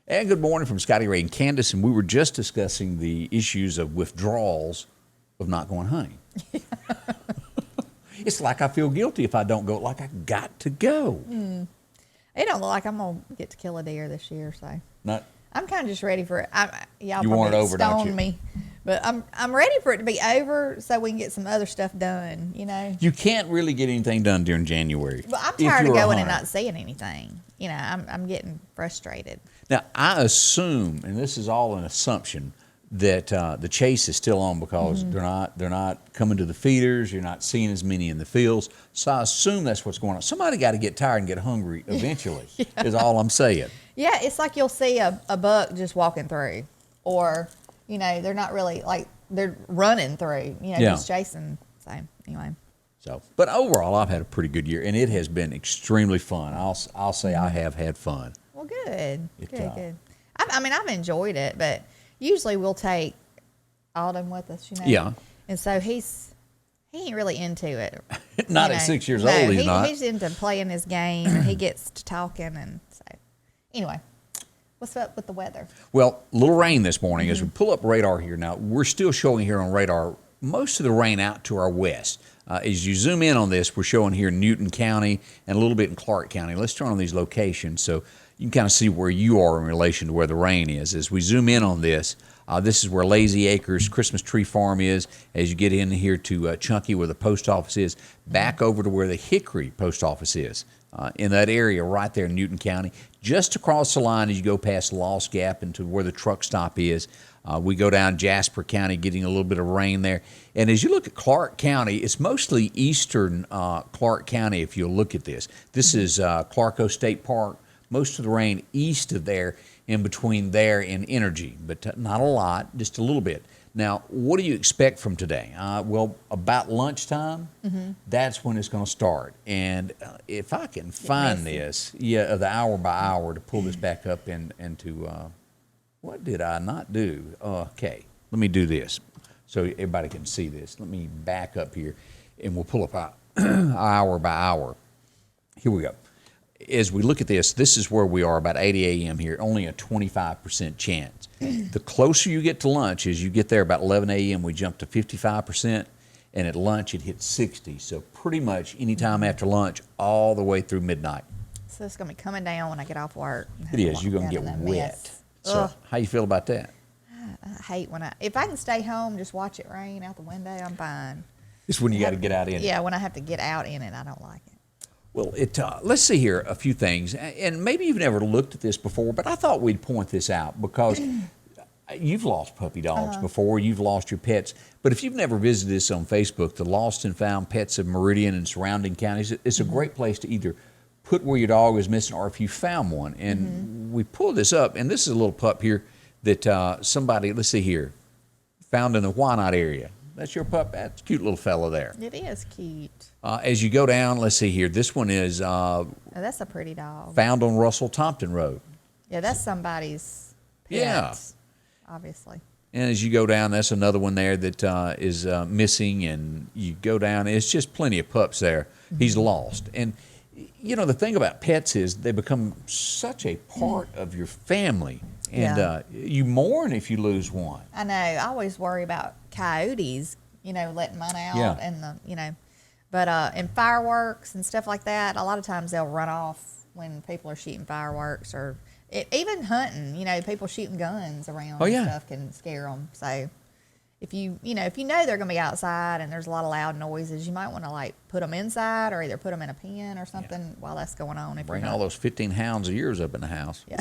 And good morning from Scotty Ray Candace, and we were just discussing the issues of withdrawals of not going hunting. It's like I feel guilty if I don't go, like I got to go. It don't look like I'm going to get to kill a deer this year, so. Not, I'm kind of just ready for it. Y'all You probably want it over, don't stone you? me, but I'm ready for it to be over so we can get some other stuff done, you know. you can't really get anything done during January. But I'm if tired of you're a going and hunter. not seeing anything. You know, I'm getting frustrated. Now, I assume, and this is all an assumption, that the chase is still on because they're not coming to the feeders. You're not seeing as many in the fields. So I assume that's what's going on. Somebody got to get tired and get hungry eventually. Is all I'm saying. Yeah, it's like you'll see a buck just walking through, or you know, they're not really like they're running through. You know, Yeah. just chasing. So anyway. So, but overall, I've had a pretty good year, and it has been extremely fun. I'll say I have had fun. Well, good, It, good. I mean, I've enjoyed it, but usually we'll take Alden with us, you know. Yeah. And so he ain't really into it. Not you at know. 6 years No, old, he's not. He's into playing his game, and he gets to talking, and so anyway, what's up with the weather? Well, a little rain this morning. As we pull up radar here now, we're still showing here on radar most of the rain out to our west. As you zoom in on this, we're showing here Newton County and a little bit in Clarke County. Let's turn on these locations so you can kind of see where you are in relation to where the rain is. As we zoom in on this, this is where Lazy Acres Christmas Tree Farm is. As you get in here to Chunky, where the post office is, back over to where the Hickory post office is. In that area right there in Newton County, just across the line as you go past Lost Gap into where the truck stop is. We go down Jasper County, getting a little bit of rain there. And as you look at Clarke County, it's mostly eastern Clarke County if you'll look at this. This is Clarko State Park. Most of the rain east of there, in between there and Energy, but not a lot, just a little bit. Now, what do you expect from today? Well, about lunchtime, that's when it's going to start. And if I can find this, the hour by hour to pull this back up into, what did I not do? Okay, let me do this so everybody can see this. Let me back up here, and we'll pull up hour by hour. Here we go. As we look at this, this is where we are about 8 a.m. here, only a 25% chance. The closer you get to lunch, as you get there about 11 a.m., we jump to 55%, and at lunch it hits 60. So pretty much any time after lunch all the way through midnight. So it's gonna be coming down when I get off work. It is. You're going to get wet. So Ugh. how you feel about that? I hate if I can stay home, just watch it rain out the window, I'm fine. It's when you got to get out in it. Yeah, when I have to get out in it, I don't like it. Well, let's see here a few things, and maybe you've never looked at this before, but I thought we'd point this out because you've lost puppy dogs before, you've lost your pets, but if you've never visited this on Facebook, the Lost and Found Pets of Meridian and surrounding counties, it's a great place to either put where your dog is missing or if you found one. And we pulled this up, and this is a little pup here that somebody, let's see here, found in the Why Not area. That's your pup. That's a cute little fella there. It is cute. As you go down, let's see here. This one is Oh, that's a pretty dog. found on Russell Tompton Road. Yeah, that's somebody's pet, Yeah. obviously. And as you go down, that's another one there that is missing. And you go down, it's just plenty of pups there. He's lost. And, you know, the thing about pets is they become such a part of your family. And you mourn if you lose one. I know. I always worry about coyotes, you know, letting mine out and but in fireworks and stuff like that, a lot of times they'll run off when people are shooting fireworks or even hunting, you know, people shooting guns around and stuff can scare them. So if you know they're going to be outside and there's a lot of loud noises, you might want to like put them inside or either put them in a pen or something while that's going on. If Bring all those 15 hounds of yours up in the house. Yeah.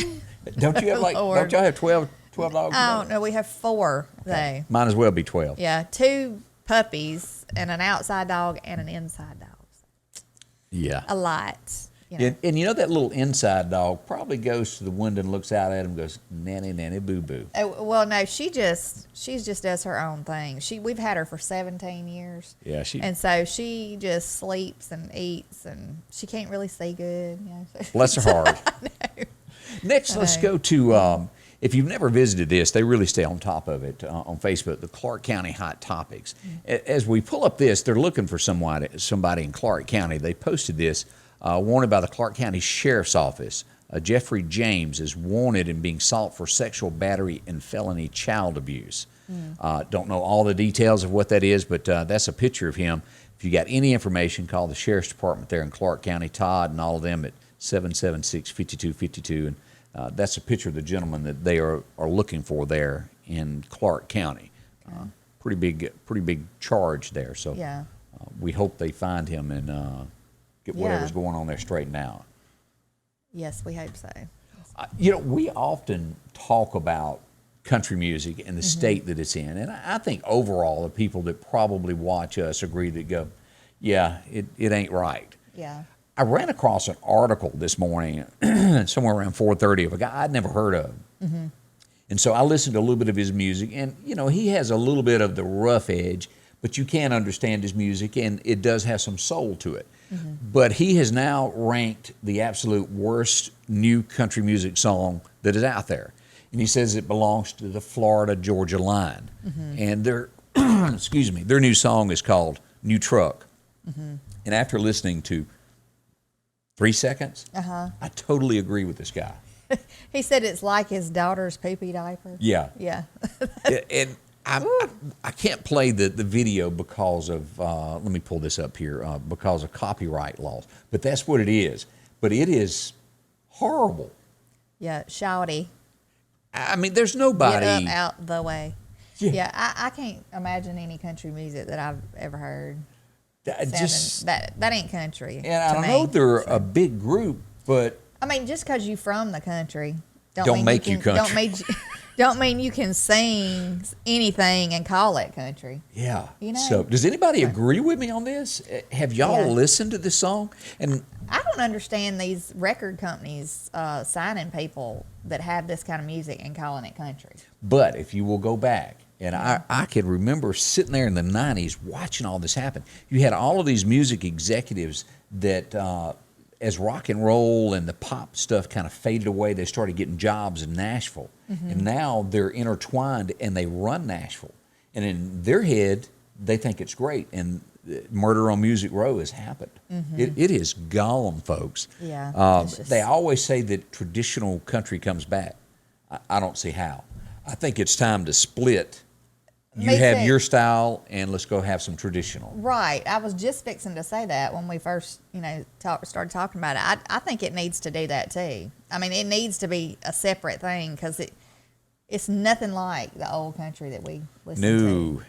Don't you have don't y'all have 12 dogs? I don't know. We have 4 though. Might as well be 12. Yeah, 2 puppies and an outside dog and an inside dog. Yeah. A lot. You know. And you know that little inside dog probably goes to the window and looks out at him and goes, nanny, nanny, boo, boo. Well, no, she just does her own thing. We've had her for 17 years. Yeah, and so she just sleeps and eats, and she can't really see good. You know. Bless her heart. I know. Next, let's go to, if you've never visited this, they really stay on top of it on Facebook, the Clarke County Hot Topics. As we pull up this, they're looking for somebody in Clarke County. They posted this, wanted by the Clarke County Sheriff's Office. Jeffrey James is wanted and being sought for sexual battery and felony child abuse. Don't know all the details of what that is, but that's a picture of him. If you got any information, call the Sheriff's Department there in Clarke County, Todd and all of them at 776-5252. And that's a picture of the gentleman that they are looking for there in Clarke County. Pretty big charge there. So we hope they find him and get whatever's going on there straightened out. Yes, we hope so. We often talk about country music and the state that it's in, and I think overall the people that probably watch us agree that go, yeah, it ain't right. Yeah. I ran across an article this morning, somewhere around 4:30, of a guy I'd never heard of. And so I listened to a little bit of his music, and, he has a little bit of the rough edge, but you can understand his music, and it does have some soul to it. But he has now ranked the absolute worst new country music song that is out there. And he says it belongs to the Florida-Georgia line. And their, their new song is called New Truck. And after listening to 3 seconds, I totally agree with this guy. He said it's like his daughter's poopy diaper. Yeah. Yeah. And I can't play the video because of, let me pull this up here, because of copyright laws. But that's what it is. But it is horrible. Yeah, shouty. I mean, there's nobody. Get up, out the way. Yeah, I can't imagine any country music that I've ever heard. That ain't country. And I know they're a big group, but I mean, just because you from the country, don't make you country. Don't mean you can sing anything and call it country. Yeah. So, does anybody agree with me on this? Have y'all listened to this song? And I don't understand these record companies signing people that have this kind of music and calling it country. But if you will go back, and I can remember sitting there in the 90s watching all this happen. You had all of these music executives that, as rock and roll and the pop stuff kind of faded away, they started getting jobs in Nashville. And now they're intertwined and they run Nashville. And in their head, they think it's great. And Murder on Music Row has happened. It is gone, folks. Yeah. They always say that traditional country comes back. I don't see how. I think it's time to split. You have your style, and let's go have some traditional. Right. I was just fixing to say that when we first, started talking about it. I think it needs to do that too. I mean, it needs to be a separate thing because it's nothing like the old country that we listen to.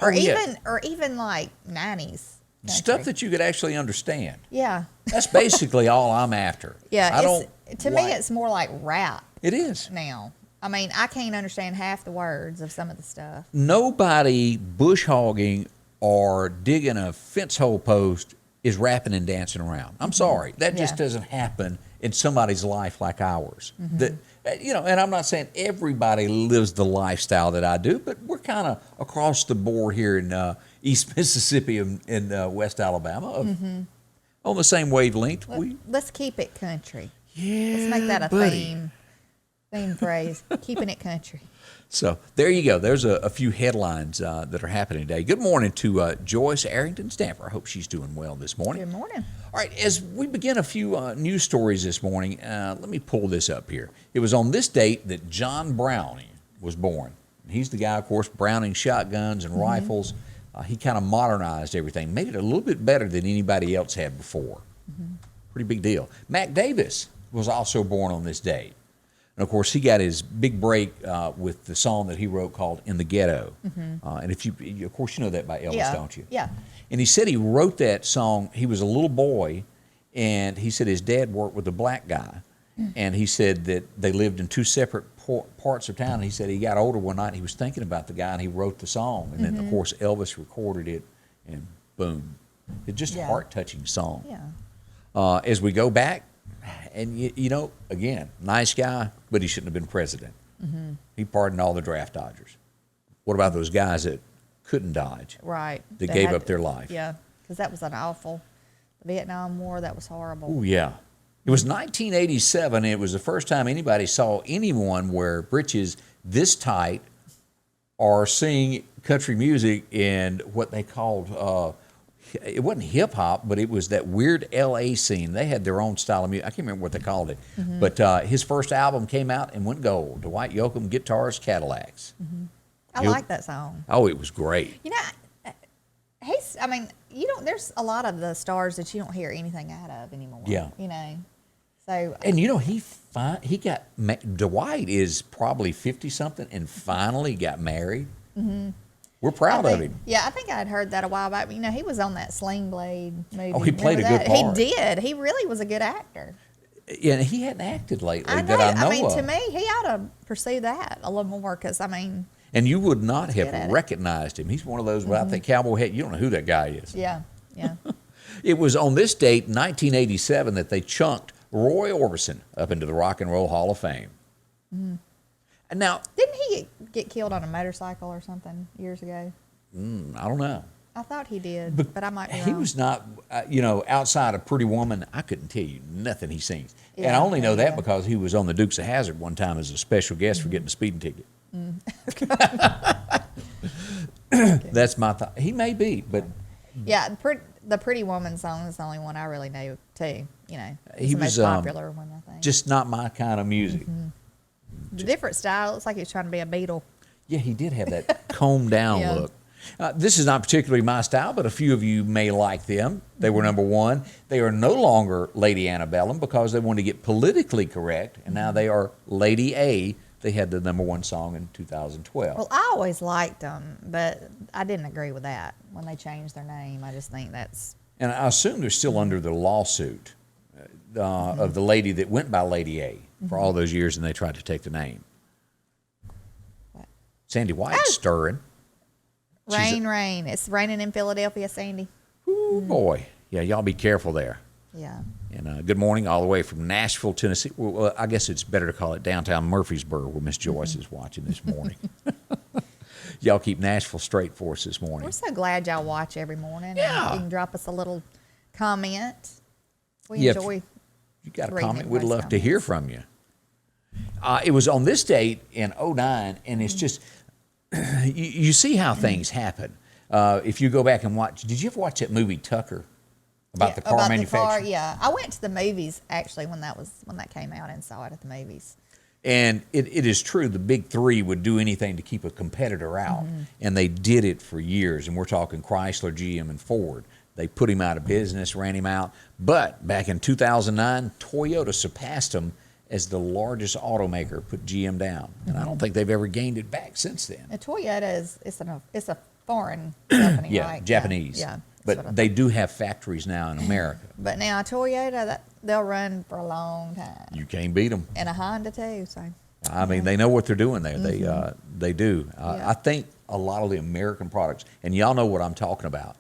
Or even like 90s country. Stuff that you could actually understand. Yeah. That's basically all I'm after. Yeah. To me, it's more like rap. It is. Now. I mean, I can't understand half the words of some of the stuff. Nobody bush hogging or digging a fence hole post is rapping and dancing around. I'm sorry. That just doesn't happen in somebody's life like ours. And I'm not saying everybody lives the lifestyle that I do, but we're kind of across the board here in East Mississippi and West Alabama on the same wavelength. Let's keep it country. Yeah, let's make that a theme phrase, keeping it country. So there you go. There's a few headlines that are happening today. Good morning to Joyce Arrington Stamper. I hope she's doing well this morning. Good morning. All right, as we begin a few news stories this morning, let me pull this up here. It was on this date that John Browning was born. He's the guy, of course, Browning shotguns and rifles. He kind of modernized everything, made it a little bit better than anybody else had before. Pretty big deal. Mac Davis was also born on this date. And, of course, he got his big break with the song that he wrote called In the Ghetto. And if you, of course, you know that by Elvis, don't you? Yeah. And he said he wrote that song. He was a little boy, and he said his dad worked with a black guy. And he said that they lived in two separate parts of town. And he said he got older one night, and he was thinking about the guy, and he wrote the song. And then, of course, Elvis recorded it, and boom. It's just a heart-touching song. Yeah. As we go back, and, again, nice guy, but he shouldn't have been president. He pardoned all the draft dodgers. What about those guys that couldn't dodge? Right. That gave up their life. Yeah, because that was an awful Vietnam War. That was horrible. Oh, yeah. It was 1987, and it was the first time anybody saw anyone wear breeches this tight or sing country music in what they called it wasn't hip hop, but it was that weird LA scene. They had their own style of music. I can't remember what they called it. But his first album came out and went gold. Dwight Yoakam, Guitars, Cadillacs. I like that song. Oh, it was great. You know, I mean, there's a lot of the stars that you don't hear anything out of anymore. Yeah. You know, so. And Dwight is probably 50 something and finally got married. We're proud of him. Yeah, I think I had heard that a while back. But, you know, he was on that Sling Blade movie. Oh, he played a good part. He did. He really was a good actor. Yeah, and he hadn't acted lately I know. that I know I mean, of. to me, he ought to pursue that a little more because, I mean. And you would not have recognized him. He's one of those without that cowboy hat. You don't know who that guy is. Yeah. It was on this date, 1987, that they chunked Roy Orbison up into the Rock and Roll Hall of Fame. And now, didn't he get killed on a motorcycle or something years ago? I don't know. I thought he did, but I might be wrong. He was not, outside of Pretty Woman, I couldn't tell you nothing he sings. Yeah, and I only know that because he was on the Dukes of Hazzard one time as a special guest for getting a speeding ticket. That's my thought. He may be, but yeah, the Pretty Woman song is the only one I really know too. You know, it's he the was most popular one, I think. just not my kind of music. The different style. It's like he was trying to be a Beatle. Yeah, he did have that combed down Yeah. look. This is not particularly my style, but a few of you may like them. They were number one. They are no longer Lady Antebellum because they wanted to get politically correct, and now they are Lady A. They had the number one song in 2012. Well, I always liked them, but I didn't agree with that when they changed their name. I just think that's. And I assume they're still under the lawsuit of the lady that went by Lady A for all those years, and they tried to take the name. What? Sandy White's stirring. Rain. It's raining in Philadelphia, Sandy. Ooh, boy. Yeah, y'all be careful there. Yeah. And good morning all the way from Nashville, Tennessee. Well, I guess it's better to call it downtown Murfreesboro where Miss Joyce is watching this morning. Y'all keep Nashville straight for us this morning. We're so glad y'all watch every morning. Yeah. You can drop us a little comment. We Yeah, enjoy. You got a reading comment, we'd everybody's love to hear from you. It was on this date in 2009, and it's just, you see how things happen. If you go back and watch, did you ever watch that movie Tucker? About the car manufacturer? Yeah. I went to the movies, actually, when that came out and saw it at the movies. And it is true, the big three would do anything to keep a competitor out. And they did it for years. And we're talking Chrysler, GM, and Ford. They put him out of business, ran him out. But back in 2009, Toyota surpassed him as the largest automaker, put GM down. And I don't think they've ever gained it back since then. And Toyota it's a foreign company, Yeah, right? Japanese. Yeah. But they do have factories now in America. But now Toyota, they'll run for a long time. You can't beat them. And a Honda too. So. I mean, they know what they're doing there. They do. Yeah. I think a lot of the American products, and y'all know what I'm talking about.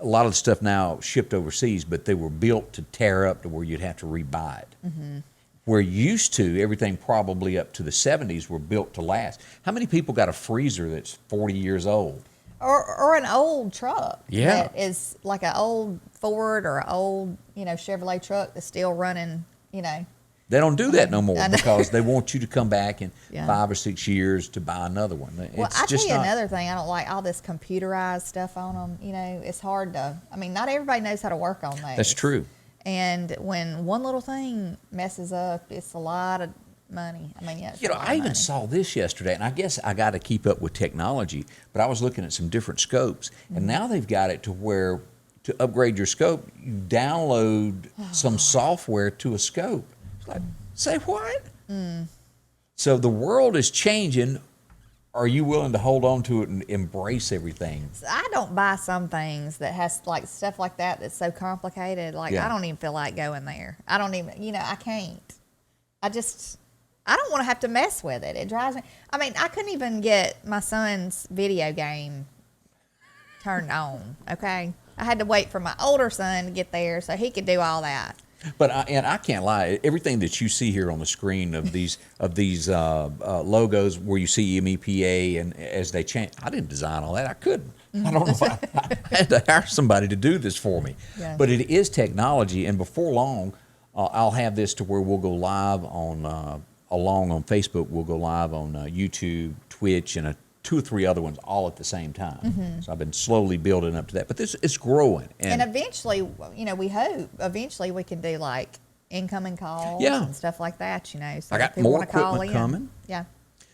A lot of the stuff now shipped overseas, but they were built to tear up to where you'd have to rebuy it. Where used to, everything probably up to the 70s were built to last. How many people got a freezer that's 40 years old? Or an old truck. Yeah. That is like an old Ford or an old, Chevrolet truck that's still running, They don't do that no more I know. because they want you to come back in Yeah. 5 or 6 years to buy another one. Well, It's I tell just you not, another thing. I don't like all this computerized stuff on them. It's hard to. I mean, not everybody knows how to work on those. That's true. And when one little thing messes up, it's a lot of money. I mean, yeah. It's a lot of I even money. saw this yesterday, and I guess I got to keep up with technology, but I was looking at some different scopes, and now they've got it to where to upgrade your scope, you download some software to a scope. It's like, say what? So the world is changing. Are you willing to hold on to it and embrace everything? I don't buy some things that has like stuff like that that's so complicated. Like Yeah. I don't even feel like going there. I don't even, I can't. I don't want to have to mess with it. It drives me. I mean, I couldn't even get my son's video game turned on. Okay, I had to wait for my older son to get there so he could do all that. But I can't lie. Everything that you see here on the screen of these logos where you see MEPA and as they change, I didn't design all that. I couldn't. I don't know. I had to hire somebody to do this for me. Yeah. But it is technology, and before long, I'll have this to where we'll go live on Facebook. We'll go live on YouTube, Twitch, and Mm-hmm. 2 or 3 other ones all at the same time. So I've been slowly building up to that. But it's growing. And eventually, we hope eventually we can do like incoming calls and stuff like that, So I got people more wanna call equipment in. coming. Yeah.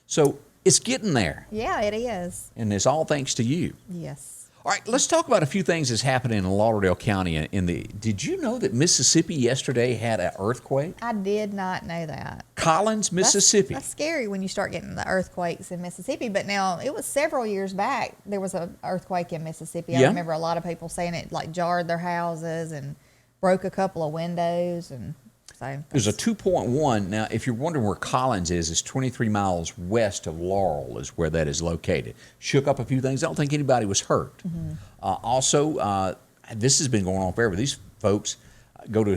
So it's getting there. Yeah, it is. And it's all thanks to you. Yes. All right, let's talk about a few things that's happening in Lauderdale County. Did you know that Mississippi yesterday had an earthquake? I did not know that. Collins, Mississippi. That's scary when you start getting the earthquakes in Mississippi. But now it was several years back. There was an earthquake in Mississippi. I remember a lot of people saying it like jarred their houses and broke a couple of windows. And so there's a 2.1. Now, if you're wondering where Collins is, it's 23 miles west of Laurel is where that is located. Shook up a few things. I don't think anybody was hurt. Also, this has been going on forever. These folks go to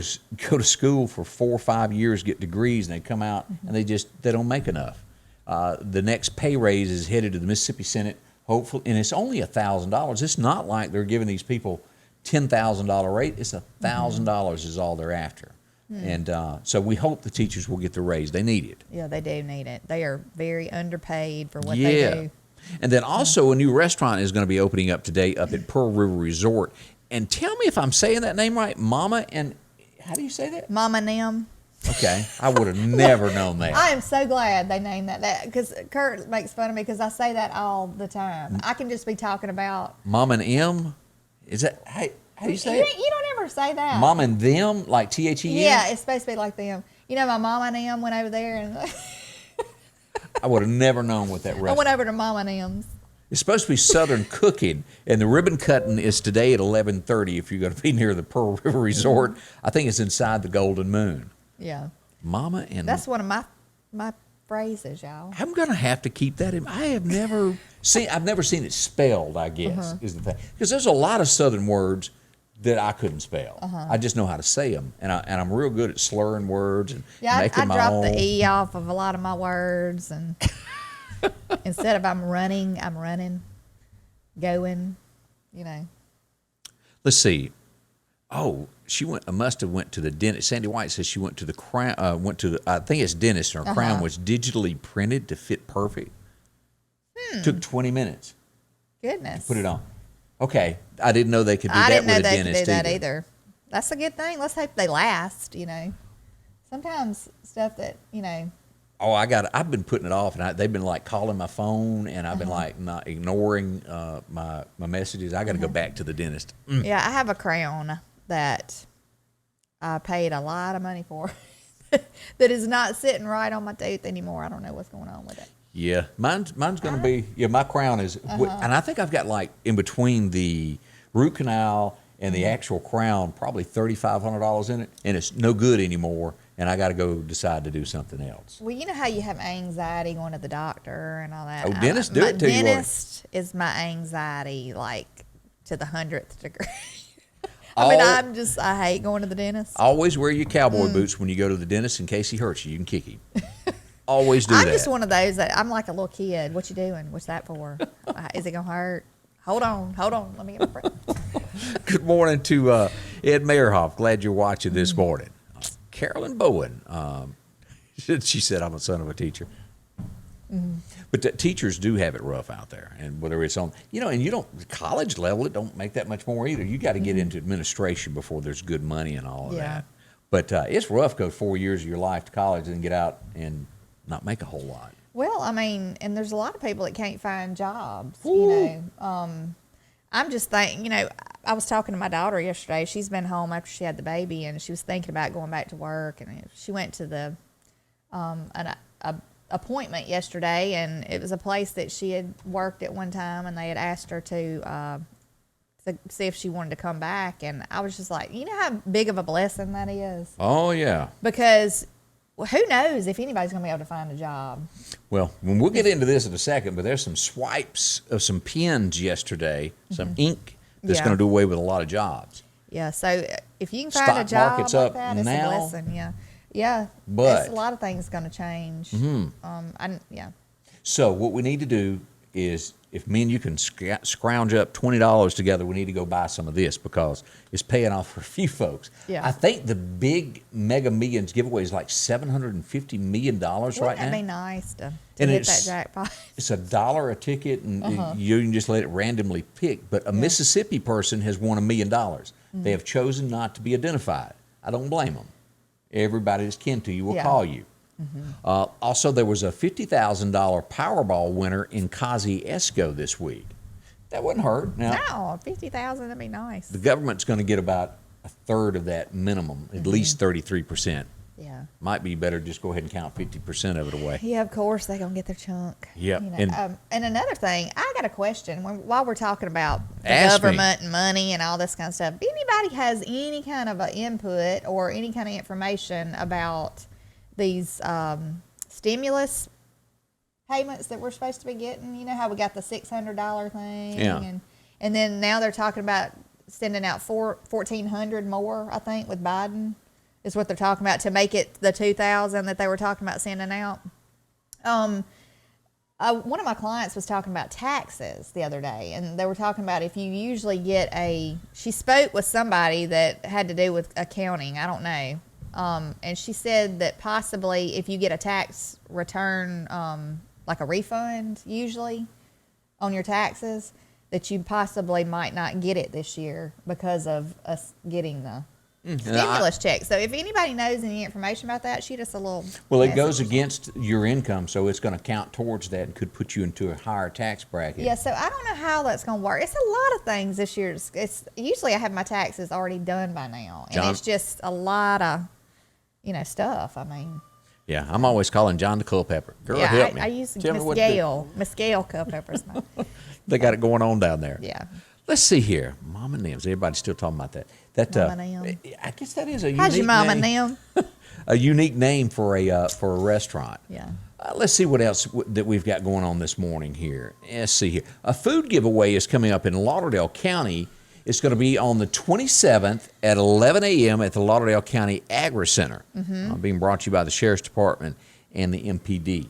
school for 4 or 5 years, get degrees, and they come out and they don't make enough. The next pay raise is headed to the Mississippi Senate, hopefully, and it's only $1,000. It's not like they're giving these people $10,000 rate. It's $1,000 is all they're after. And so we hope the teachers will get the raise. They need it. Yeah, they do need it. They are very underpaid for what they do. And then also a new restaurant is going to be opening up today up at Pearl River Resort. And tell me if I'm saying that name right, Mama and how do you say that? Mama Nim. Okay, I would have never known that. I am so glad they named that because Kurt makes fun of me because I say that all the time. I can just be talking about Mom and M. Is that how do you say it? You don't ever say that. Mom and them, like THEM? Yeah, it's supposed to be like them. My mama and them went over there and I would have never known what that I restaurant. went over to Mama and them's. It's supposed to be Southern cooking, and the ribbon cutting is today at 11:30. If you're going to be near the Pearl River Resort, I think it's inside the Golden Moon. Yeah. Mama and that's one of my phrases, y'all. I'm going to have to keep that in. I've never seen it spelled, I guess, is the thing. Because there's a lot of Southern words that I couldn't spell. I just know how to say them, and I'm real good at slurring words and making my own. I drop the E off of a lot of my words, and instead of I'm running, going, Let's see. Oh, she must have went to the dentist. Sandy White says she went to the crown. I think it's dentist, and her crown was digitally printed to fit perfect. Took 20 minutes. Goodness. Put it on. Okay, I didn't know they could do that with a dentist. I didn't know they could do that either. That's a good thing. Let's hope they last. Sometimes stuff that Oh, I've been putting it off, and they've been like calling my phone, and I've been like not ignoring my messages. I got to go back to the dentist. Yeah, I have a crown that I paid a lot of money for that is not sitting right on my tooth anymore. I don't know what's going on with it. Yeah, mine's going to be, my crown is, and I think I've got like in between the root canal and the actual crown, probably $3,500 in it, and it's no good anymore, and I got to go decide to do something else. Well, you know how you have anxiety going to the doctor and all that? Oh, dentists do it to you. Dentist is my anxiety, like, to the 100th degree. I hate going to the dentist. Always wear your cowboy boots when you go to the dentist in case he hurts you. You can kick him. Always do that. I'm just one of those that I'm like a little kid. What you doing? What's that for? Is it going to hurt? Hold on. Let me get my breath. Good morning to Ed Meyerhoff. Glad you're watching this morning. Carolyn Bowen. She said, I'm a son of a teacher. But teachers do have it rough out there. And whether it's on, and you don't, college level, it don't make that much more either. You got to get into administration before there's good money and all of that. But it's rough, go 4 years of your life to college and get out and not make a whole lot. Well, and there's a lot of people that can't find jobs, I'm just thinking, I was talking to my daughter yesterday. She's been home after she had the baby, and she was thinking about going back to work. And she went to the an appointment yesterday, and it was a place that she had worked at one time, and they had asked her to see if she wanted to come back. And I was just like, how big of a blessing that is? Oh, yeah. Because who knows if anybody's going to be able to find a job. Well, we'll get into this in a second, but there's some swipes of some pens yesterday, some ink that's going to do away with a lot of jobs. Yeah, so if you can find a job like that, it's a blessing. Yeah, but a lot of things going to change. So what we need to do is if me and you can scrounge up $20 together, we need to go buy some of this because it's paying off for a few folks. Yeah. I think the big Mega Millions giveaway is like $750 million right now. Wouldn't that be nice to And hit that jackpot? It's $1 a ticket, and you can just let it randomly pick. But a Mississippi person has won $1 million. They have chosen not to be identified. I don't blame them. Everybody that's kin to you will call you. Also, there was a $50,000 Powerball winner in Kosciuszko this week. That wouldn't hurt. Now, No, 50,000, that'd be nice. the government's going to get about a third of that minimum, at least 33%. Yeah. Might be better just go ahead and count 50% of it away. Yeah, of course, they're going to get their chunk. Yep. You know. And another thing, I got a question. While we're talking about the Ask me. government and money and all this kind of stuff, if anybody has any kind of a input or any kind of information about these stimulus payments that we're supposed to be getting, you know how we got the $600 thing, Yeah. and then now they're talking about sending out $1,400 more, I think, with Biden is what they're talking about to make it the 2,000 that they were talking about sending out. One of my clients was talking about taxes the other day, and they were talking about if you usually get she spoke with somebody that had to do with accounting, I don't know. And she said that possibly if you get a tax return, like a refund usually on your taxes, that you possibly might not get it this year because of us getting the stimulus check. So if anybody knows any information about that, shoot us a little Well, it message. goes against your income, so it's going to count towards that and could put you into a higher tax bracket. Yeah, so I don't know how that's going to work. It's a lot of things this year. It's usually I have my taxes already done by now, and John- it's just a lot of stuff. I mean, Yeah, I'm always calling John the Culpepper. Girl, yeah, help me. I use Tell me Miss what to do. Gail. Miss Gail Culpepper's my They got it going on down there. yeah. Let's see here. Mama Nims. Everybody's still talking about that. Mama Nim. I guess that is a unique How's your mama, name. Nim? A unique name for a restaurant. Yeah. Let's see what else that we've got going on this morning here. Let's see here. A food giveaway is coming up in Lauderdale County. It's going to be on the 27th at 11 a.m. at the Lauderdale County Agri Center, being brought to you by the Sheriff's Department and the MPD.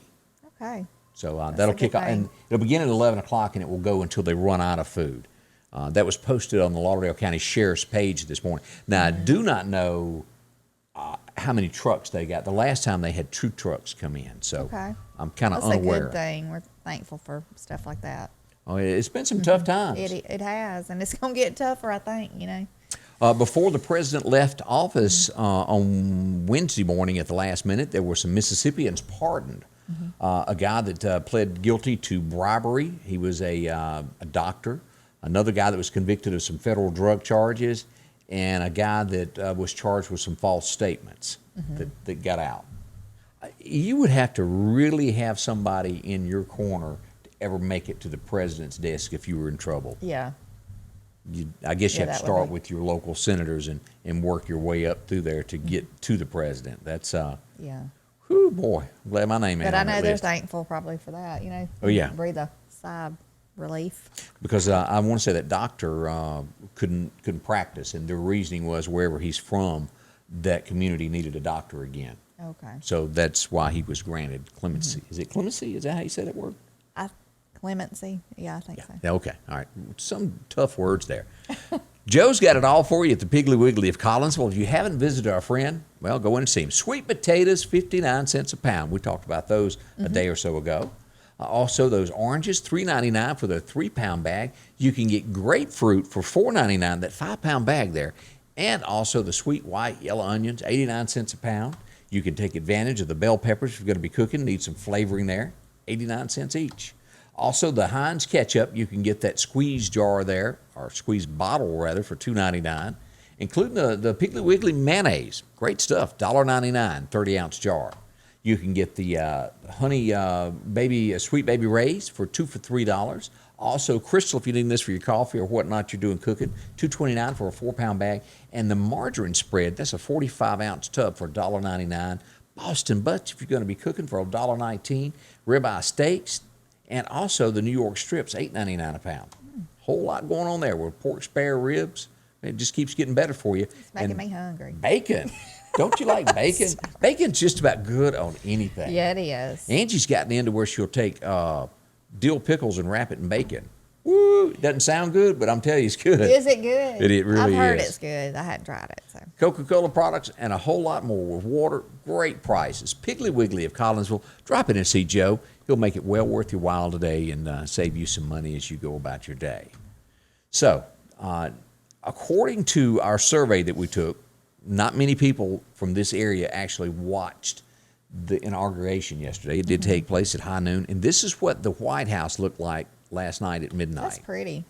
Okay. So That's that'll a good kick off, thing. and it'll begin at 11 o'clock, and it will go until they run out of food. That was posted on the Lauderdale County Sheriff's page this morning. Now, I do not know how many trucks they got. The last time they had 2 trucks come in, so Okay. I'm kind of That's a unaware. good thing. We're thankful for stuff like that. Oh, it's been some tough times. It has, and it's going to get tougher, I think, you know. Before the president left office on Wednesday morning at the last minute, there were some Mississippians pardoned. A guy that pled guilty to bribery. He was a doctor. Another guy that was convicted of some federal drug charges, and a guy that was charged with some false statements that got out. You would have to really have somebody in your corner to ever make it to the president's desk if you were in trouble. Yeah. I guess you Yeah, have to that would start be- with your local senators and work your way up through there to get to the president. That's, Yeah. whew, boy, I'm glad my name ain't But I on know that they're list. thankful probably for that, you know. Oh, yeah. Breathe a sigh of relief. Because I want to say that doctor couldn't practice, and their reasoning was wherever he's from, that community needed a doctor again. Okay. So that's why he was granted clemency. Is it clemency? Is that how you said it word? Clemency. Yeah, I think so. Yeah, okay. All right. Some tough words there. Joe's got it all for you at the Piggly Wiggly of Collinsville. If you haven't visited our friend, well, go in and see him. Sweet potatoes, 59 cents a pound. We talked about those a day or so ago. Also, those oranges, $3.99 for the 3-pound bag. You can get grapefruit for $4.99, that 5-pound bag there. And also the sweet white yellow onions, 89 cents a pound. You can take advantage of the bell peppers if you're going to be cooking, need some flavoring there, 89 cents each. Also, the Heinz ketchup, you can get that squeeze jar there, or squeeze bottle rather, for $2.99, including the Piggly Wiggly mayonnaise. Great stuff, $1.99, 30-ounce jar. You can get the honey sweet baby Ray's for 2 for $3. Also, Crystal, if you need this for your coffee or whatnot you're doing cooking, $2.29 for a 4-pound bag. And the margarine spread, that's a 45-ounce tub for $1.99. Boston Butts, if you're going to be cooking, for $1.19. Ribeye steaks, and also the New York strips, $8.99 a pound. Whole lot going on there with pork spare ribs. It just keeps getting better for you. It's making me hungry. Bacon. Don't you like bacon? Bacon's just about good on anything. Yeah, it is. Angie's gotten into where she'll take dill pickles and wrap it in bacon. Woo! It doesn't sound good, but I'm telling you, it's good. Is it good? It really I've heard is. it's good. I hadn't tried it. So. Coca-Cola products and a whole lot more with water. Great prices. Piggly Wiggly of Collinsville. Drop in and see Joe. He'll make it well worth your while today and save you some money as you go about your day. So, according to our survey that we took, not many people from this area actually watched the inauguration yesterday. It did take place at high noon, and this is what the White House looked like last night at midnight. That's pretty.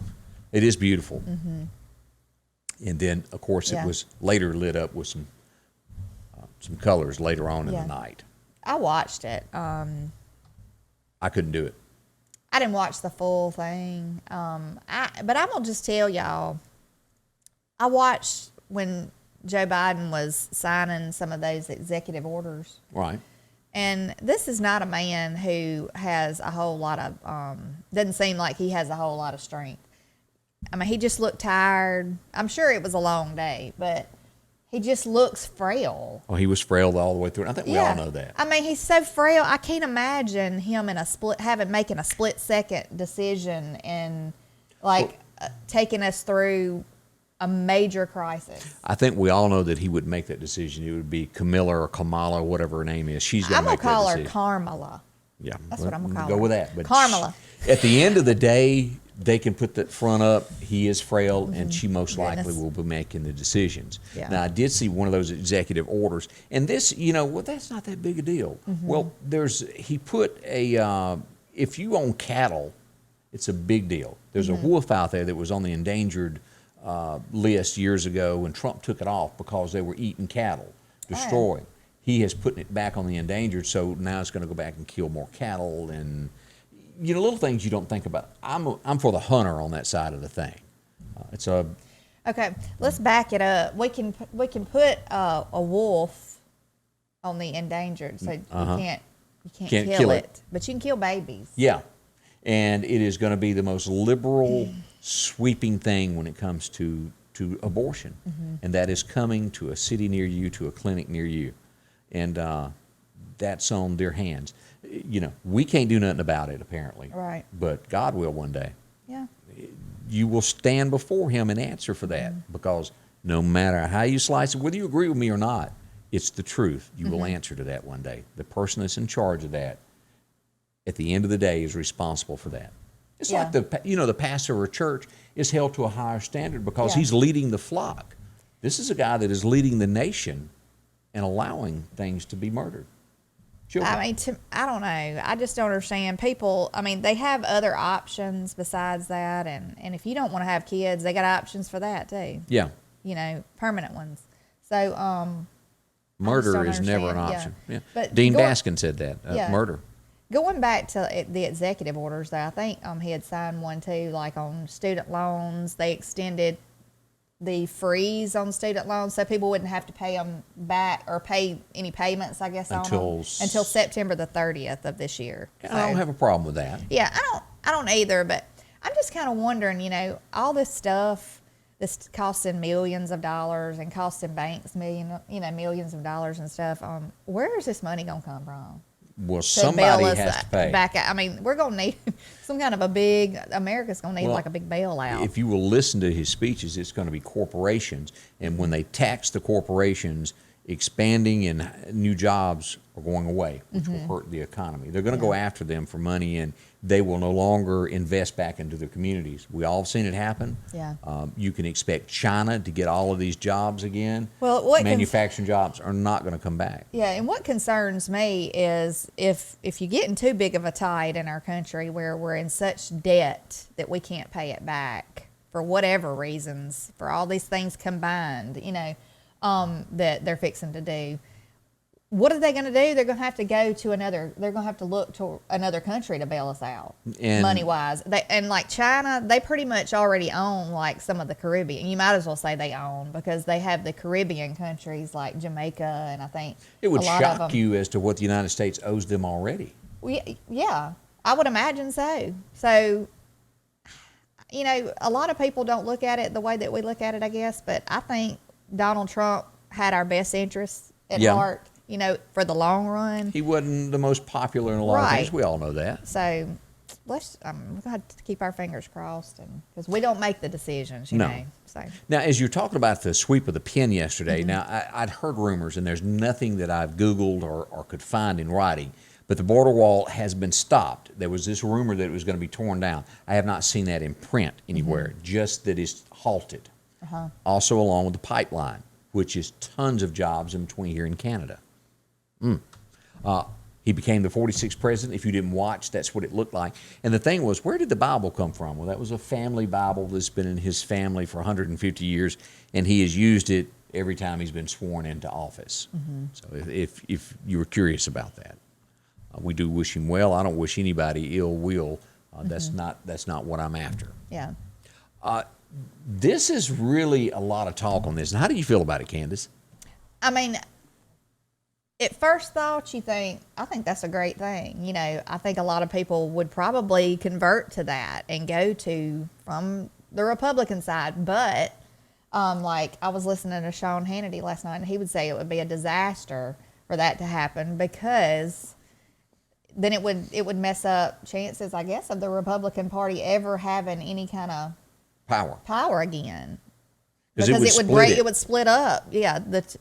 It is beautiful. And then, of course, it was later lit up with some colors later on in the night. I watched it. I couldn't do it. I didn't watch the full thing. But I'm gonna just tell y'all. I watched when Joe Biden was signing some of those executive orders. Right. And this is not a man who has a whole lot of, doesn't seem like he has a whole lot of strength. I mean, he just looked tired. I'm sure it was a long day, but he just looks frail. Oh, he was frail all the way through. I think we all know that. I mean, he's so frail. I can't imagine him in making a split-second decision and, taking us through a major crisis. I think we all know that he would make that decision. It would be Camilla or Kamala, whatever her name is. She's going to make that decision. I'm going to call her Carmela. Yeah. That's what I'm going to call her. Go with that. But Carmela. At the end of the day, they can put that front up. He is frail, and she most likely will be making the decisions. Yeah. Now, I did see one of those executive orders, and this, that's not that big a deal. Well, he put if you own cattle, it's a big deal. There's a wolf out there that was on the endangered list years ago, and Trump took it off because they were eating cattle, destroying. He has put it back on the endangered, so now it's going to go back and kill more cattle and little things you don't think about. I'm for the hunter on that side of the thing. Okay, let's back it up. We can put a wolf on the endangered, so you can't kill it, but you can kill babies. Yeah, and it is going to be the most liberal, sweeping thing when it comes to abortion, and that is coming to a city near you, to a clinic near you, and that's on their hands. We can't do nothing about it, apparently. Right. But God will one day. Yeah. You will stand before him and answer for that, because no matter how you slice it, whether you agree with me or not, it's the truth. You will answer to that one day. The person that's in charge of that, at the end of the day, is responsible for that. It's like the pastor of a church is held to a higher standard because he's leading the flock. This is a guy that is leading the nation and allowing things to be murdered. Children. I mean, I don't know. I just don't understand. People, I mean, they have other options besides that, and if you don't want to have kids, they got options for that too. Yeah. Permanent ones. So, murder is never an option. Yeah. But Dean Baskin said that. Murder. Going back to the executive orders, though, I think he had signed one too, like on student loans. They extended the freeze on student loans so people wouldn't have to pay them back or pay any payments, I guess, until September the 30th of this year. So, I don't have a problem with that. Yeah, I don't either, but I'm just kind of wondering, all this stuff that's costing millions of dollars and costing banks millions of dollars and stuff. Where is this money going to come from? Well, somebody has to pay. I mean, we're going to need some kind of America's going to need like a big bailout. If you will listen to his speeches, it's going to be corporations. And when they tax the corporations, expanding and new jobs are going away, which will hurt the economy. They're going to go after them for money, and they will no longer invest back into their communities. We all have seen it happen. Yeah. You can expect China to get all of these jobs again. Well, manufacturing jobs are not going to come back. Yeah, and what concerns me is if you get in too big of a tide in our country where we're in such debt that we can't pay it back for whatever reasons, for all these things combined, that they're fixing to do. What are they going to do? They're going to have to they're going to have to look to another country to bail us out, money-wise. And like China, they pretty much already own like some of the Caribbean. You might as well say they own, because they have the Caribbean countries like Jamaica, and I think it would shock you as to what the United States owes them already. Yeah, I would imagine so. So, a lot of people don't look at it the way that we look at it, I guess, but I think Donald Trump had our best interests at heart. For the long run. He wasn't the most popular in a lot of things. We all know that. So, we're gonna have to keep our fingers crossed, and because we don't make the decisions, you No. know. So Now, as you're talking about the sweep of the pen yesterday, Mm-hmm. now I'd heard rumors, and there's nothing that I've Googled or could find in writing, but the border wall has been stopped. There was this rumor that it was going to be torn down. I have not seen that in print anywhere, just that it's halted. Also, along with the pipeline, which is tons of jobs in between here in Canada. He became the 46th president. If you didn't watch, that's what it looked like. And the thing was, where did the Bible come from? Well, that was a family Bible that's been in his family for 150 years, and he has used it every time he's been sworn into office. So if you were curious about that, we do wish him well. I don't wish anybody ill will. That's not what I'm after. yeah. This is really a lot of talk on this. And how do you feel about it, Candace? I mean, at first thought, I think that's a great thing. You know, I think a lot of people would probably convert to that and go to from the Republican side. But, like, I was listening to Sean Hannity last night, and he would say it would be a disaster for that to happen, because then it would mess up chances, I guess, of the Republican Party ever having any kind of power again. Because it would split up. Yeah, But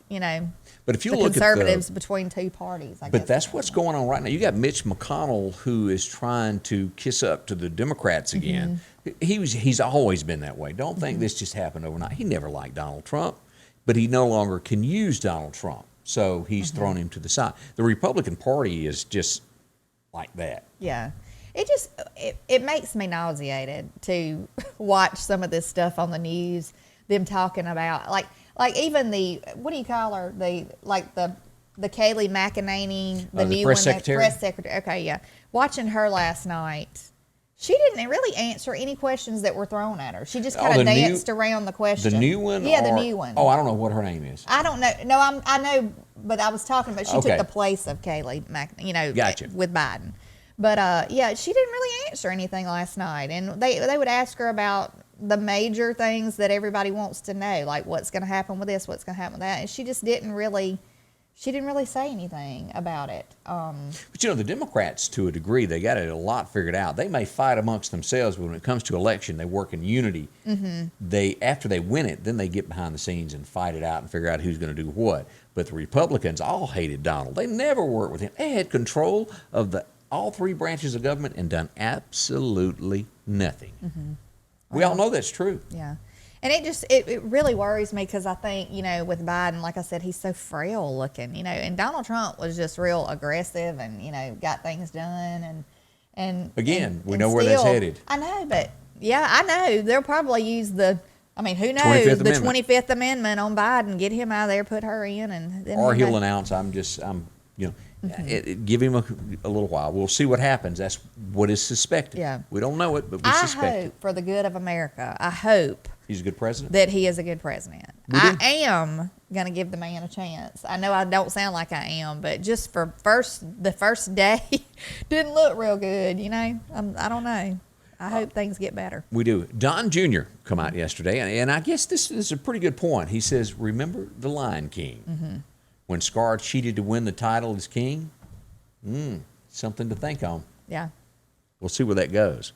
if you the look conservatives between two parties. I guess but that's what's going on right now. You got Mitch McConnell, who is trying to kiss up to the Democrats again. He's always been that way. Don't think this just happened overnight. He never liked Donald Trump, but he no longer can use Donald Trump, so he's thrown him to the side. The Republican Party is just like that. Yeah. It makes me nauseated to watch some of this stuff on the news, them talking about like even the, what do you call her, the Kayleigh McEnany, the new press one, secretary? the press secretary. Okay, yeah. Watching her last night, she didn't really answer any questions that were thrown at her. She just kind of danced around the question. The new one? Yeah, the new one. Oh, I don't know what her name is. I don't know. No, I know, but I was talking about she Okay. took the place of Kayleigh McEnany, Gotcha. with Biden. But yeah, she didn't really answer anything last night, and they would ask her about the major things that everybody wants to know, like what's going to happen with this, what's going to happen with that, and she just didn't really say anything about it. But the Democrats, to a degree, they got it a lot figured out. They may fight amongst themselves, but when it comes to election, they work in unity. After they win it, then they get behind the scenes and fight it out and figure out who's going to do what. But the Republicans all hated Donald. They never worked with him. They had control of all three branches of government and done absolutely nothing. We all know that's true. Yeah. And it really worries me, because I think, with Biden, like I said, he's so frail looking, and Donald Trump was just real aggressive and, got things done. And Again, we and know where that's still, headed. I know, but yeah, I know. They'll probably use who knows, 25th the Amendment. 25th Amendment on Biden, get him out of there, put her in. And then Or he'll announce, give him a little while. We'll see what happens. That's what is suspected. Yeah. We don't know it, but we I suspect it. hope, for the good of America, I hope He's a good president? that he is a good president. We do. I am going to give the man a chance. I know I don't sound like I am, but just for the first day, didn't look real good, I don't know. I hope things get better. We do. Don Jr. come out yesterday, and I guess this is a pretty good point. He says, remember the Lion King? When Scar cheated to win the title as king? Something to think on. Yeah. We'll see where that goes.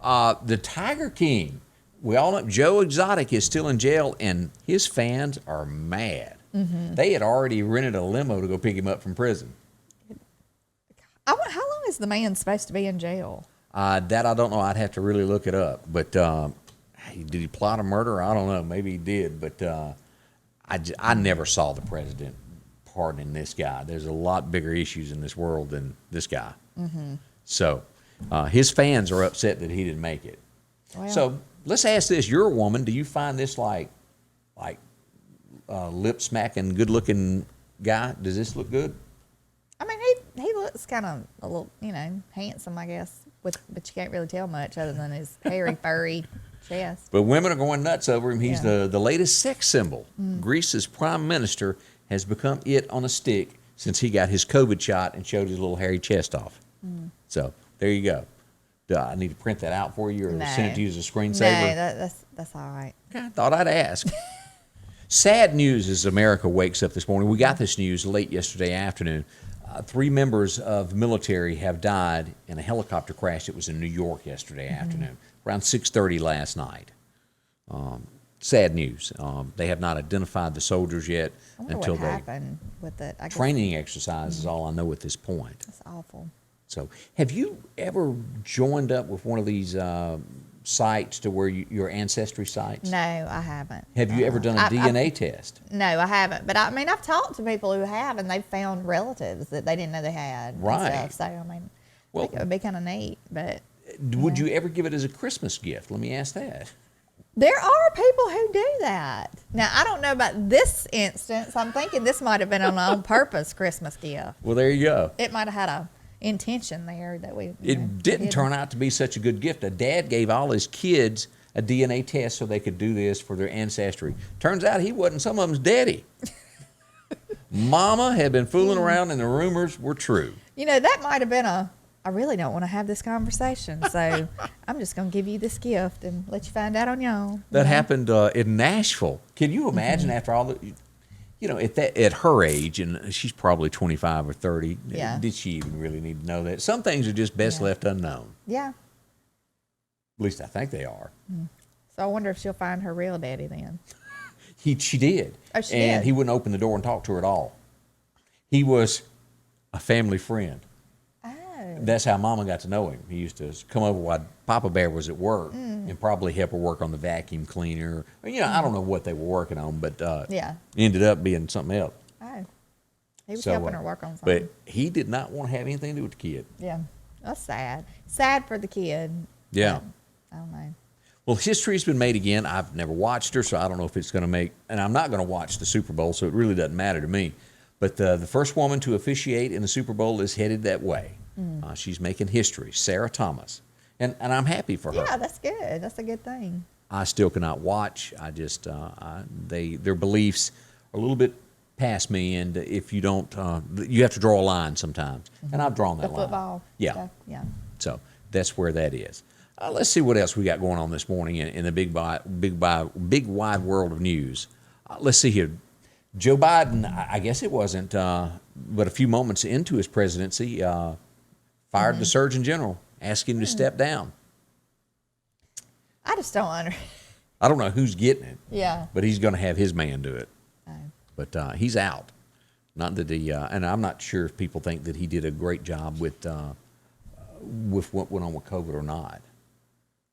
The Tiger King. We all know Joe Exotic is still in jail, and his fans are mad. They had already rented a limo to go pick him up from prison. How long is the man supposed to be in jail? That I don't know. I'd have to really look it up. But did he plot a murder? I don't know. Maybe he did. But I never saw the president pardoning this guy. There's a lot bigger issues in this world than this guy. So his fans are upset that he didn't make it. Well, So let's ask this. You're a woman. Do you find this like lip-smacking, good-looking guy? Does this look good? he looks kind of a little, handsome, I guess. But you can't really tell much other than his hairy, furry chest. But women are going nuts over him. He's Yeah. the latest sex symbol. Greece's prime minister has become it on a stick since he got his COVID shot and showed his little hairy chest off. So there you go. Do I need to print that out for you or No. send it to you as a screensaver? No, that's all right. I thought I'd ask. Sad news as America wakes up this morning. We got this news late yesterday afternoon. 3 members of military have died in a helicopter crash that was in New York yesterday afternoon, around 6:30 last night. Sad news. They have not identified the soldiers yet I wonder until what they happened with it. I guess training exercise is all I know at this point. That's awful. So, have you ever joined up with one of these sites to where your ancestry sites? No, I haven't. Have you ever done a DNA test? No, I haven't. But I mean, I've talked to people who have, and they've found relatives that they didn't know they had. and Right. Stuff. So I mean, Well, I think it would be kind of neat. But would you ever give it as a Christmas gift? Let me ask that. there are people who do that. Now, I don't know about this instance. I'm thinking this might have been on purpose Christmas gift. Well, there you go. It might have had a intention there that we. It didn't turn out to be such a good gift. A dad gave all his kids a DNA test so they could do this for their ancestry. Turns out he wasn't some of them's daddy. Mama had been fooling around and the rumors were true. You know, that might have been I really don't want to have this conversation, so I'm just going to give you this gift and let you find out on your own. That happened in Nashville. Can you imagine after all the, at her age, and she's probably 25 or 30, Yeah. did she even really need to know that? Some things are just best left unknown. Yeah. At least I think they are. So I wonder if she'll find her real daddy then. She did. Oh, she and did? he wouldn't open the door and talk to her at all. He was a family friend. Oh. That's how Mama got to know him. He used to come over while Papa Bear was at work and probably help her work on the vacuum cleaner. Or, I don't know what they were working on, but Yeah. ended up being something else. Oh. He was So, helping her work on something. But he did not want to have anything to do with the kid. Yeah. That's sad. Sad for the kid. Yeah. I don't know. Well, history's been made again. I've never watched her, so I don't know if it's going to make, and I'm not going to watch the Super Bowl, so it really doesn't matter to me. But the first woman to officiate in the Super Bowl is headed that way. She's making history, Sarah Thomas. And I'm happy for her. Yeah, that's good. That's a good thing. I still cannot watch. I just, their beliefs are a little bit past me, and if you don't, you have to draw a line sometimes. And I've drawn that The line. football Yeah. stuff. Yeah. So that's where that is. Let's see what else we got going on this morning in the big wide world of news. Let's see here. Joe Biden, I guess it wasn't, but a few moments into his presidency, fired the Surgeon General, asked him to step down. I just don't I don't know who's getting it, Yeah. but he's going to have his man do it. Oh. But he's out. Not that he, and I'm not sure if people think that he did a great job with what went on with COVID or not.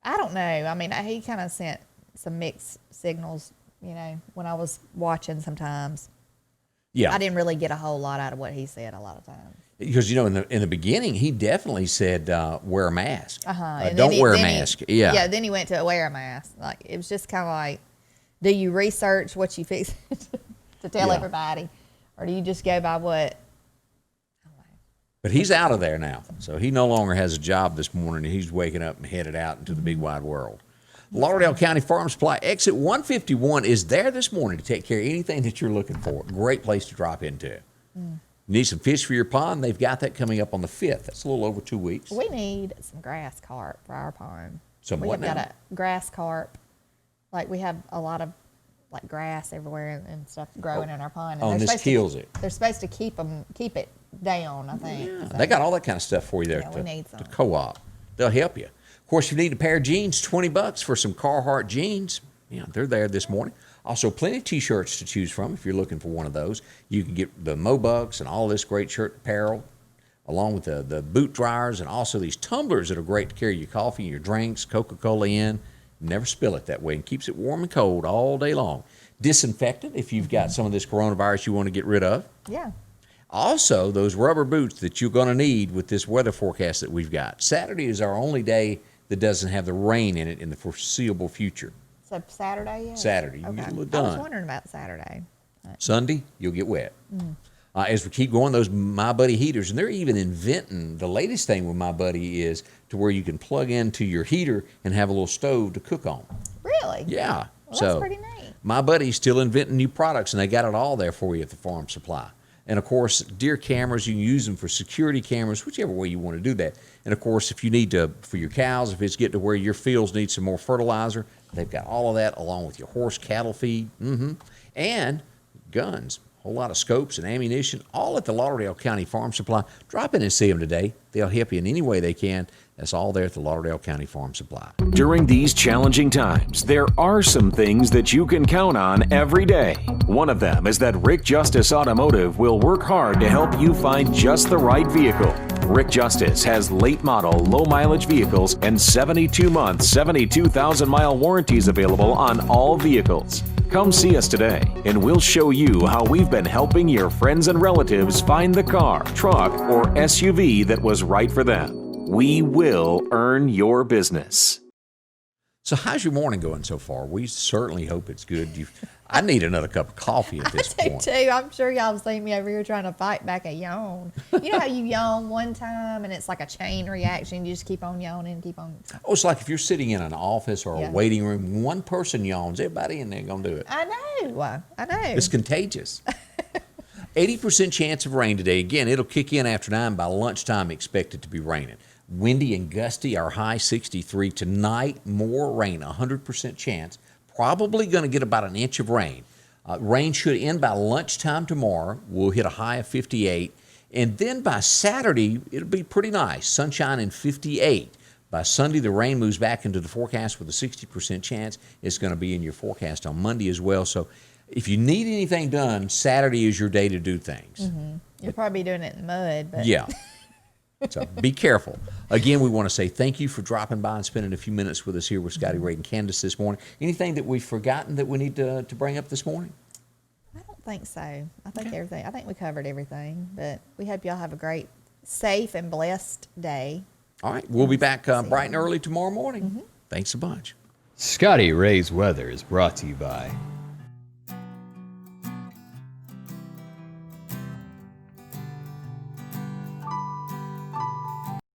I don't know. I mean, he kind of sent some mixed signals, when I was watching sometimes. Yeah, I didn't really get a whole lot out of what he said a lot of times. because in the beginning he definitely said wear a mask. And don't then wear a then mask. Yeah. Then he went to wear a mask. Like, it was just kind of like, do you research what you fix to tell Yeah. everybody, or do you just go by what? But he's out of there now, so he no longer has a job this morning. He's waking up and headed out into the big wide world. Lauderdale County Farm Supply exit 151 is there this morning to take care of anything that you're looking for. Great place to drop into. Need some fish for your pond? They've got that coming up on the 5th. That's a little over 2 weeks. We need some grass carp for our pond. Some we what have now? got a grass carp. Like, we have a lot of grass everywhere and stuff growing in our pond. and they're this supposed to- kills it. They're supposed to keep it down, I think. Yeah, So, they got all that kind of stuff for you there Yeah, we need to some. co-op. They'll help you. Of course, if you need a pair of jeans, $20 for some Carhartt jeans. Yeah, they're there this morning. Also, plenty of T-shirts to choose from if you're looking for one of those. You can get the Mobucks and all this great shirt apparel, along with the boot dryers and also these tumblers that are great to carry your coffee and your drinks, Coca-Cola in. Never spill it that way and keeps it warm and cold all day long. Disinfectant if you've got some of this coronavirus you want to get rid of. Yeah. Also, those rubber boots that you're going to need with this weather forecast that we've got. Saturday is our only day that doesn't have the rain in it in the foreseeable future. So Saturday, yeah? Saturday, you can Okay. get a little I was done. wondering about Saturday. Sunday, you'll get wet. As we keep going, those My Buddy heaters, and they're even inventing, the latest thing with My Buddy is to where you can plug into your heater and have a little stove to cook on. Really? Yeah. Well, So that's pretty neat. My Buddy's still inventing new products, and they got it all there for you at the Farm Supply. And, of course, deer cameras, you can use them for security cameras, whichever way you want to do that. And, of course, if you need to, for your cows, if it's getting to where your fields need some more fertilizer, they've got all of that along with your horse cattle feed. And guns, whole lot of scopes and ammunition, all at the Lauderdale County Farm Supply. Drop in and see them today. They'll help you in any way they can. That's all there at the Lauderdale County Farm Supply. During these challenging times, there are some things that you can count on every day. One of them is that Rick Justice Automotive will work hard to help you find just the right vehicle. Rick Justice has late model, low mileage vehicles and 72-month, 72,000-mile warranties available on all vehicles. Come see us today, and we'll show you how we've been helping your friends and relatives find the car, truck, or SUV that was right for them. We will earn your business. So how's your morning going so far? We certainly hope it's good. I need another cup of coffee at this point. I do too. I'm sure y'all have seen me over here trying to fight back a yawn. You know how you yawn one time and it's like a chain reaction. You just keep on yawning, keep on. Oh, it's like if you're sitting in an office or a waiting room, one person yawns, everybody in there going to do it. I know. It's contagious. 80% chance of rain today. Again, it'll kick in after 9. By lunchtime, expected to be raining. Windy and gusty, our high 63. Tonight, more rain, 100% chance. Probably going to get about an inch of rain. Rain should end by lunchtime tomorrow. We'll hit a high of 58. And then by Saturday, it'll be pretty nice. Sunshine and 58. By Sunday, the rain moves back into the forecast with a 60% chance. It's going to be in your forecast on Monday as well. So if you need anything done, Saturday is your day to do things. Mm-hmm. You'll probably be doing it in mud. But. Yeah. So be careful. Again, we want to say thank you for dropping by and spending a few minutes with us here with Scotty Ray and Candace this morning. Anything that we've forgotten that we need to bring up this morning? I don't think so. I think everything. I think we covered everything. But we hope y'all have a great, safe, and blessed day. All right. We'll be back bright and early tomorrow morning. Mm-hmm. Thanks a bunch. Scotty Ray's weather is brought to you by